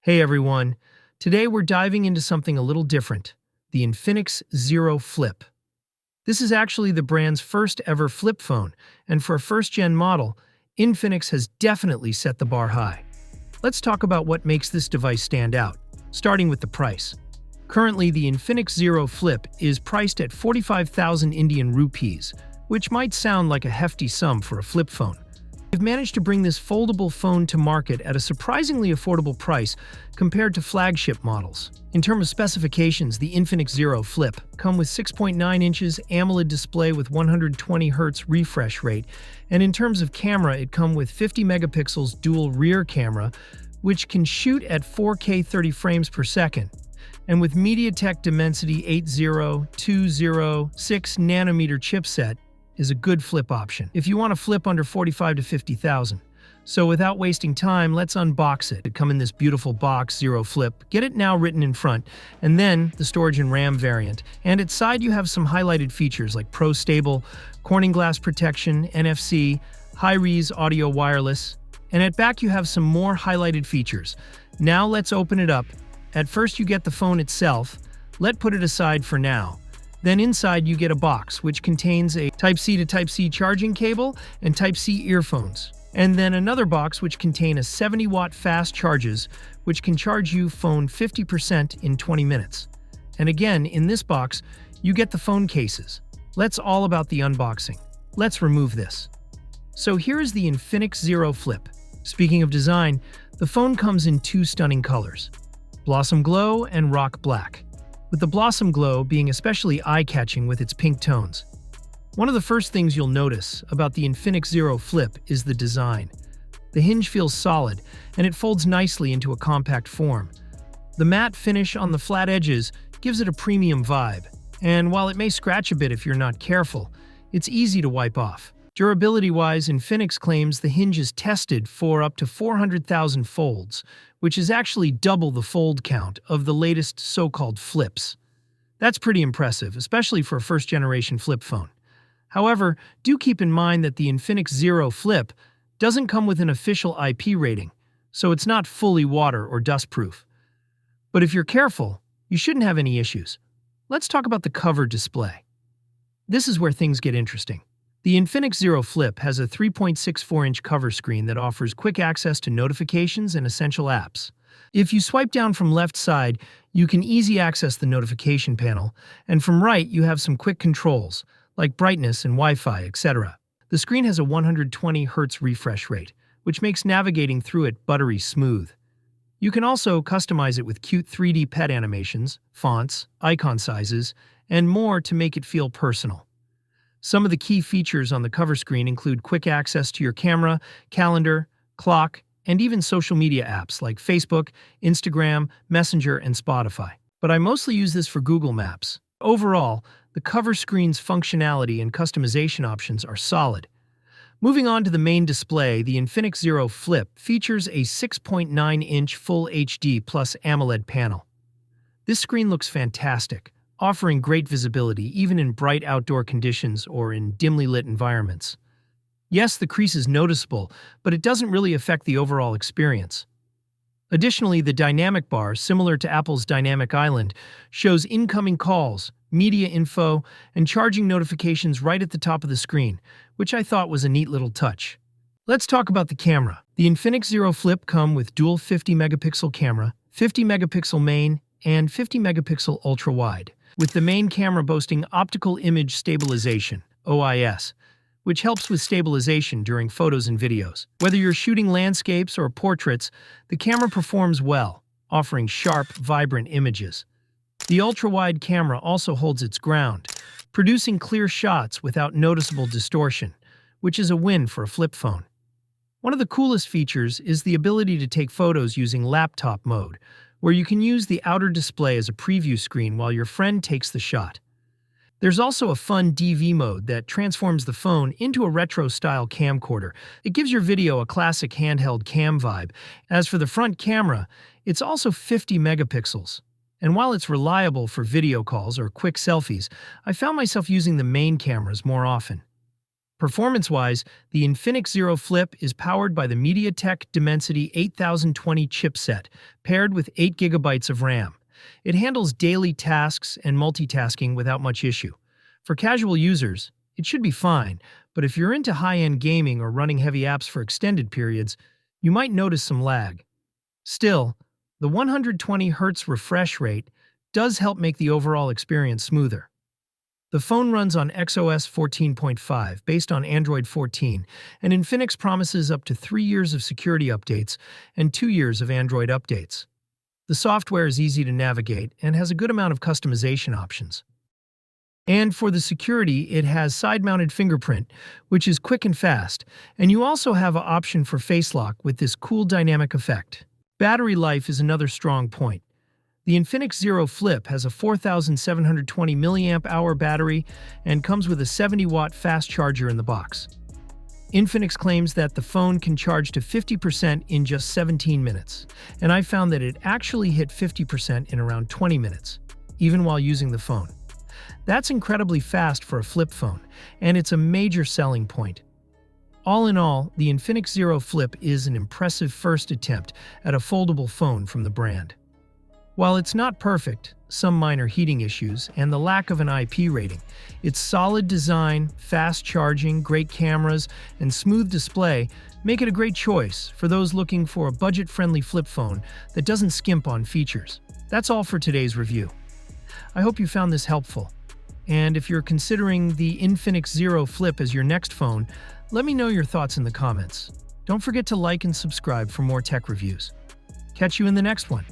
Hey everyone, today we're diving into something a little different, the Infinix Zero Flip. This is actually the brand's first ever flip phone, and for a first-gen model, Infinix has definitely set the bar high. Let's talk about what makes this device stand out, starting with the price. Currently, the Infinix Zero Flip is priced at 45,000 Indian rupees, which might sound like a hefty sum for a flip phone. They've managed to bring this foldable phone to market at a surprisingly affordable price compared to flagship models. In terms of specifications, the Infinix Zero Flip comes with 6.9 inches AMOLED display with 120 Hz refresh rate, and in terms of camera, it comes with 50 megapixels dual rear camera, which can shoot at 4K 30 frames per second. And with MediaTek Dimensity 80206 nanometer chipset, is a good flip option if you want to flip under 45 to 50,000. So without wasting time, let's unbox it. It comes in this beautiful box, Zero Flip. Get it now written in front, and then the storage and RAM variant. And its side you have some highlighted features like Pro Stable, Corning glass protection, NFC, high-res audio wireless, and at back you have some more highlighted features. Now let's open it up. At first you get the phone itself. Let's put it aside for now. Then inside you get a box which contains a Type-C to Type-C charging cable and Type-C earphones. And then another box which contains a 70-watt fast charges which can charge you phone 50% in 20 minutes. And again, in this box, you get the phone cases. Let's all about the unboxing. Let's remove this. So here is the Infinix Zero Flip. Speaking of design, the phone comes in two stunning colors, Blossom Glow and Rock Black, with the Blossom Glow being especially eye-catching with its pink tones. One of the first things you'll notice about the Infinix Zero Flip is the design. The hinge feels solid, and it folds nicely into a compact form. The matte finish on the flat edges gives it a premium vibe, and while it may scratch a bit if you're not careful, it's easy to wipe off. Durability-wise, Infinix claims the hinge is tested for up to 400,000 folds, which is actually double the fold count of the latest so-called flips. That's pretty impressive, especially for a first-generation flip phone. However, do keep in mind that the Infinix Zero Flip doesn't come with an official IP rating, so it's not fully water or dust-proof. But if you're careful, you shouldn't have any issues. Let's talk about the cover display. This is where things get interesting. The Infinix Zero Flip has a 3.64-inch cover screen that offers quick access to notifications and essential apps. If you swipe down from left side, you can easily access the notification panel, and from right you have some quick controls, like brightness and Wi-Fi, etc. The screen has a 120 Hz refresh rate, which makes navigating through it buttery smooth. You can also customize it with cute 3D pet animations, fonts, icon sizes, and more to make it feel personal. Some of the key features on the cover screen include quick access to your camera, calendar, clock, and even social media apps like Facebook, Instagram, Messenger, and Spotify. But I mostly use this for Google Maps. Overall, the cover screen's functionality and customization options are solid. Moving on to the main display, the Infinix Zero Flip features a 6.9-inch Full HD Plus AMOLED panel. This screen looks fantastic, offering great visibility even in bright outdoor conditions or in dimly lit environments. Yes, the crease is noticeable, but it doesn't really affect the overall experience. Additionally, the dynamic bar, similar to Apple's Dynamic Island, shows incoming calls, media info, and charging notifications right at the top of the screen, which I thought was a neat little touch. Let's talk about the camera. The Infinix Zero Flip comes with dual 50-megapixel camera, 50-megapixel main, and 50-megapixel ultra-wide, with the main camera boasting optical image stabilization, OIS, which helps with stabilization during photos and videos. Whether you're shooting landscapes or portraits, the camera performs well, offering sharp, vibrant images. The ultra-wide camera also holds its ground, producing clear shots without noticeable distortion, which is a win for a flip phone. One of the coolest features is the ability to take photos using laptop mode, where you can use the outer display as a preview screen while your friend takes the shot. There's also a fun DV mode that transforms the phone into a retro-style camcorder. It gives your video a classic handheld cam vibe. As for the front camera, it's also 50 megapixels. And while it's reliable for video calls or quick selfies, I found myself using the main cameras more often. Performance-wise, the Infinix Zero Flip is powered by the MediaTek Dimensity 8020 chipset, paired with 8 GB of RAM. It handles daily tasks and multitasking without much issue. For casual users, it should be fine, but if you're into high-end gaming or running heavy apps for extended periods, you might notice some lag. Still, the 120Hz refresh rate does help make the overall experience smoother. The phone runs on XOS 14.5 based on Android 14, and Infinix promises up to 3 years of security updates and 2 years of Android updates. The software is easy to navigate and has a good amount of customization options. And for the security, it has side-mounted fingerprint, which is quick and fast, and you also have an option for face lock with this cool dynamic effect. Battery life is another strong point. The Infinix Zero Flip has a 4,720 mAh battery and comes with a 70-watt fast charger in the box. Infinix claims that the phone can charge to 50% in just 17 minutes, and I found that it actually hit 50% in around 20 minutes, even while using the phone. That's incredibly fast for a flip phone, and it's a major selling point. All in all, the Infinix Zero Flip is an impressive first attempt at a foldable phone from the brand. While it's not perfect, some minor heating issues, and the lack of an IP rating, its solid design, fast charging, great cameras, and smooth display make it a great choice for those looking for a budget-friendly flip phone that doesn't skimp on features. That's all for today's review. I hope you found this helpful. And if you're considering the Infinix Zero Flip as your next phone, let me know your thoughts in the comments. Don't forget to like and subscribe for more tech reviews. Catch you in the next one.